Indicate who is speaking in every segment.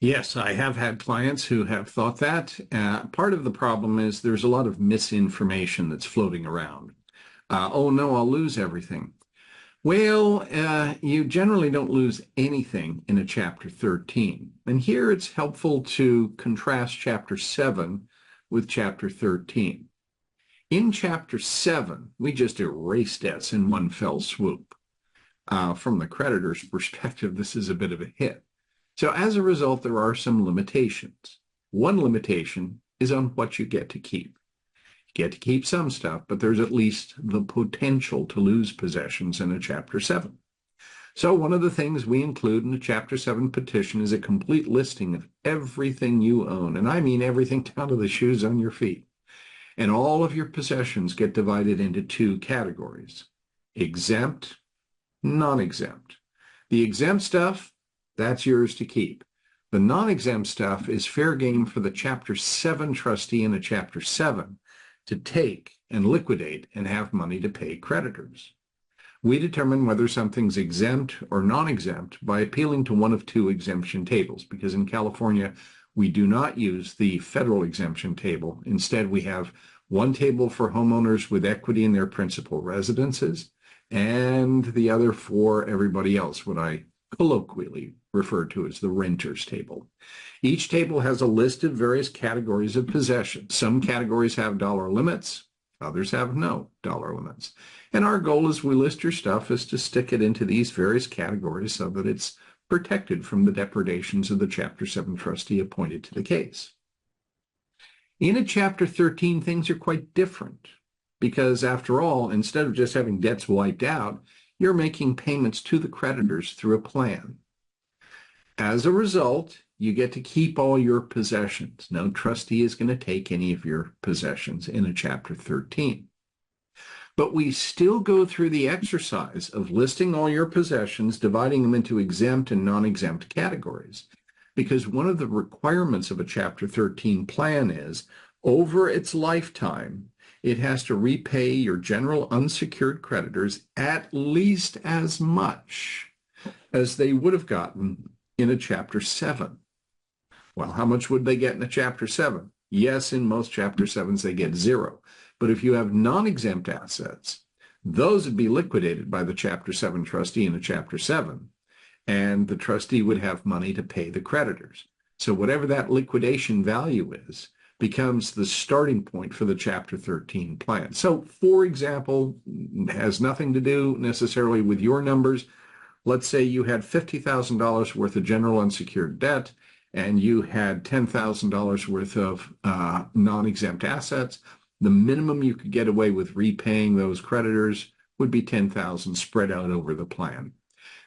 Speaker 1: Yes, I have had clients who have thought that. Part of the problem is there's a lot of misinformation that's floating around. Oh no, I'll lose everything. Well, you generally don't lose anything in a chapter 13. And here it's helpful to contrast chapter 7 with chapter 13. In chapter 7, we just erase debts in one fell swoop. From the creditor's perspective, this is a bit of a hit. So as a result, there are some limitations. One limitation is on what you get to keep. You get to keep some stuff, but there's at least the potential to lose possessions in a Chapter 7. So one of the things we include in a Chapter 7 petition is a complete listing of everything you own, and I mean everything down to the shoes on your feet. And all of your possessions get divided into two categories: exempt, non-exempt. The exempt stuff, that's yours to keep. The non-exempt stuff is fair game for the Chapter 7 trustee in a Chapter 7 to take and liquidate and have money to pay creditors. We determine whether something's exempt or non-exempt by appealing to one of two exemption tables, because in California, we do not use the federal exemption table. Instead, we have one table for homeowners with equity in their principal residences and the other for everybody else, what I colloquially refer to as the renters table. Each table has a list of various categories of possessions. Some categories have dollar limits, others have no dollar limits. And our goal as we list your stuff is to stick it into these various categories so that it's protected from the depredations of the Chapter 7 trustee appointed to the case. In a Chapter 13, things are quite different because, after all, instead of just having debts wiped out, you're making payments to the creditors through a plan. As a result, you get to keep all your possessions. No trustee is going to take any of your possessions in a Chapter 13. But we still go through the exercise of listing all your possessions, dividing them into exempt and non-exempt categories, because one of the requirements of a Chapter 13 plan is, over its lifetime, it has to repay your general unsecured creditors at least as much as they would have gotten in a Chapter 7. Well, how much would they get in a Chapter 7? Yes, in most Chapter 7s, they get zero. But if you have non-exempt assets, those would be liquidated by the Chapter 7 trustee in a Chapter 7, and the trustee would have money to pay the creditors. So whatever that liquidation value is becomes the starting point for the Chapter 13 plan. So, for example, has nothing to do necessarily with your numbers. Let's say you had $50,000 worth of general unsecured debt, and you had $10,000 worth of non-exempt assets. The minimum you could get away with repaying those creditors would be $10,000 spread out over the plan.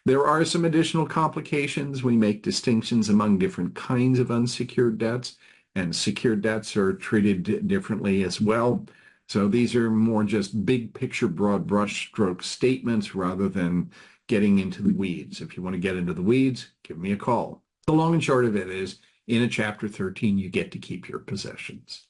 Speaker 1: There are some additional complications. We make distinctions among different kinds of unsecured debts, and secured debts are treated differently as well. So these are more just big picture, broad brushstroke statements rather than getting into the weeds. If you want to get into the weeds, give me a call. The long and short of it is, in a Chapter 13, you get to keep your possessions.